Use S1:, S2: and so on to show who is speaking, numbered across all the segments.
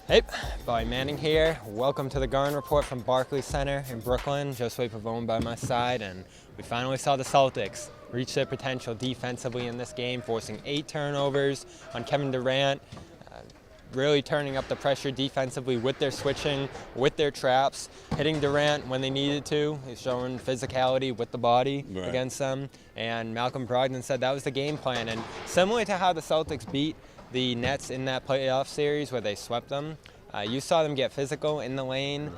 S1: Hey, Bobby Manning here. Welcome to the Garden Report from Barclays Center in Brooklyn. Josue Pavon by my side, and we finally saw the Celtics reach their potential defensively in this game, forcing 8 turnovers on Kevin Durant, really turning up the pressure defensively with their switching, with their traps, hitting Durant when they needed to. He's showing physicality with the body against them, and Malcolm Brogdon said that was the game plan. And similar to how the Celtics beat the Nets in that playoff series where they swept them, you saw them get physical in the lane,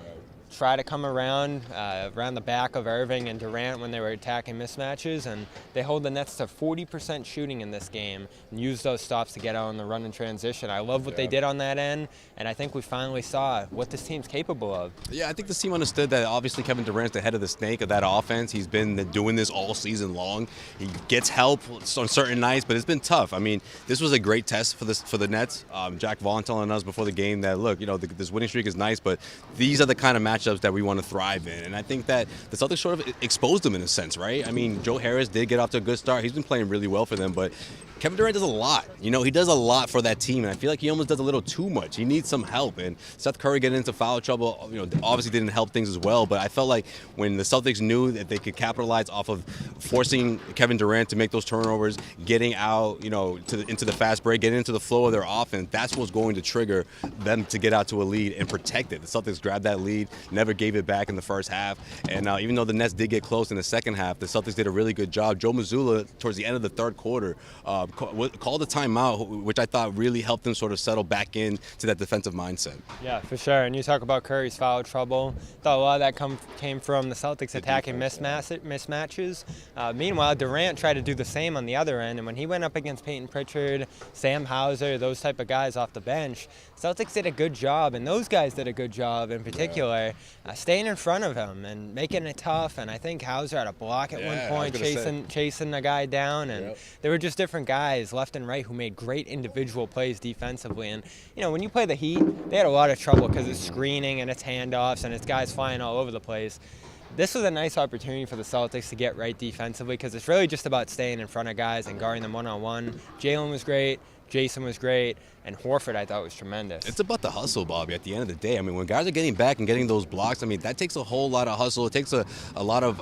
S1: try to come around the back of Irving and Durant when they were attacking mismatches, and they hold the Nets to 40% shooting in this game and use those stops to get out on the run and transition. I love what they did on that end, and I think we finally saw what this team's capable of.
S2: Yeah, I think this team understood that obviously Kevin Durant's the head of the snake of that offense. He's been doing this all season long. He gets help on certain nights, but it's been tough. I mean, this was a great test for the Nets. Jack Vaughn telling us before the game that, look, this winning streak is nice, but these are the kind of matchups that we want to thrive in. And I think that the Celtics sort of exposed them in a sense, right? I mean, Joe Harris did get off to a good start. He's been playing really well for them, but Kevin Durant does a lot. He does a lot for that team, and I feel like he almost does a little too much. He needs some help, and Seth Curry getting into foul trouble, obviously didn't help things as well, but I felt like when the Celtics knew that they could capitalize off of forcing Kevin Durant to make those turnovers, getting out, into the fast break, getting into the flow of their offense, that's what's going to trigger them to get out to a lead and protect it. The Celtics grabbed that lead, never gave it back in the first half, and even though the Nets did get close in the second half, the Celtics did a really good job. Joe Mazzulla, towards the end of the third quarter, called a timeout, which I thought really helped them sort of settle back into that defensive mindset.
S1: Yeah, for sure. And you talk about Curry's foul trouble. Thought a lot of that came from the Celtics attacking mismatches. Meanwhile, Durant tried to do the same on the other end, and when he went up against Peyton Pritchard, Sam Hauser, those type of guys off the bench, Celtics did a good job, and those guys did a good job in particular, staying in front of him and making it tough. And I think Hauser had a block at one point, chasing a guy down, and there were just different guys left and right who made great individual plays defensively. And when you play the Heat, they had a lot of trouble because it's screening and it's handoffs and it's guys flying all over the place. This was a nice opportunity for the Celtics to get right defensively because it's really just about staying in front of guys and guarding them one-on-one. Jalen was great. Jason was great, and Horford I thought was tremendous.
S2: It's about the hustle, Bobby, at the end of the day. I mean, when guys are getting back and getting those blocks, I mean, that takes a whole lot of hustle. It takes a lot of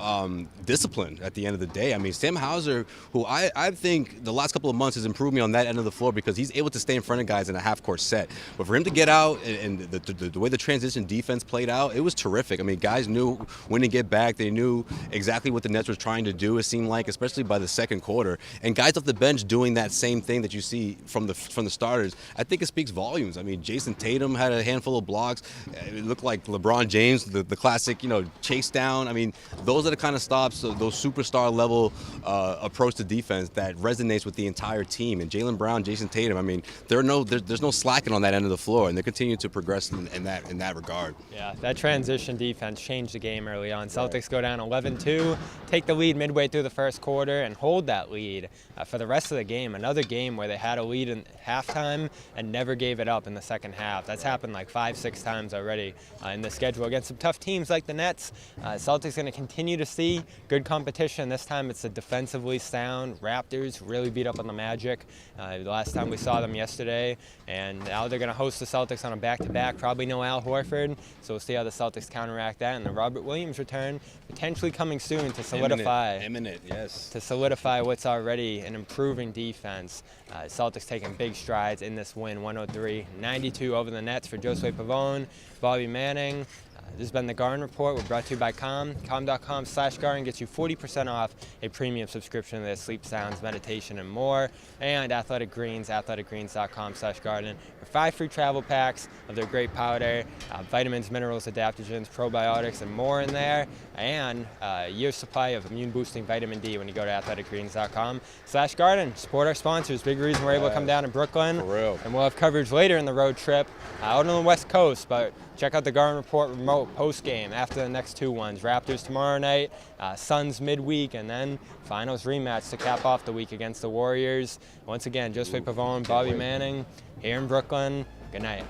S2: discipline at the end of the day. I mean, Sam Hauser, who I think the last couple of months has improved me on that end of the floor because he's able to stay in front of guys in a half-court set. But for him to get out and the way the transition defense played out, it was terrific. I mean, guys knew when to get back. They knew exactly what the Nets were trying to do, it seemed like, especially by the second quarter. And guys off the bench doing that same thing that you see from the starters, I think it speaks volumes. I mean, Jason Tatum had a handful of blocks. It looked like LeBron James, the classic, chase down. I mean, those are the kind of stops, those superstar level approach to defense that resonates with the entire team. And Jaylen Brown, Jason Tatum, I mean, there's no slacking on that end of the floor, and they continue to progress in that regard.
S1: Yeah, that transition defense changed the game early on. Celtics go down 11-2, take the lead midway through the first quarter, and hold that lead for the rest of the game. Another game where they had a lead in halftime and never gave it up in the second half. That's happened like 5-6 times already in the schedule against some tough teams like the Nets. Celtics going to continue to see good competition. This time it's a defensively sound Raptors, really beat up on the Magic the last time we saw them yesterday, and now they're going to host the Celtics on a back-to-back. Probably no Al Horford, so we'll see how the Celtics counteract that. And the Robert Williams return potentially coming soon to solidify to solidify what's already an improving defense. Celtics taking big strides in this win, 103-92 over the Nets. For Josue Pavon, Bobby Manning, this has been the Garden Report. We're brought to you by Com. Com.com/Garden gets you 40% off a premium subscription to their sleep, sounds, meditation, and more. And Athletic Greens, athleticgreens.com/garden for 5 free travel packs of their great powder, vitamins, minerals, adaptogens, probiotics, and more in there. And a year's supply of immune-boosting vitamin D when you go to athleticgreens.com/garden. Support our sponsors. Big reason we're able to come down to Brooklyn.
S2: For real.
S1: And we'll have coverage later in the road trip out on the West Coast, but check out the Garden Report remote post-game after the next 2 ones. Raptors tomorrow night, Suns midweek, and then finals rematch to cap off the week against the Warriors. Once again, Josue Pavon, Bobby Manning here in Brooklyn. Good night.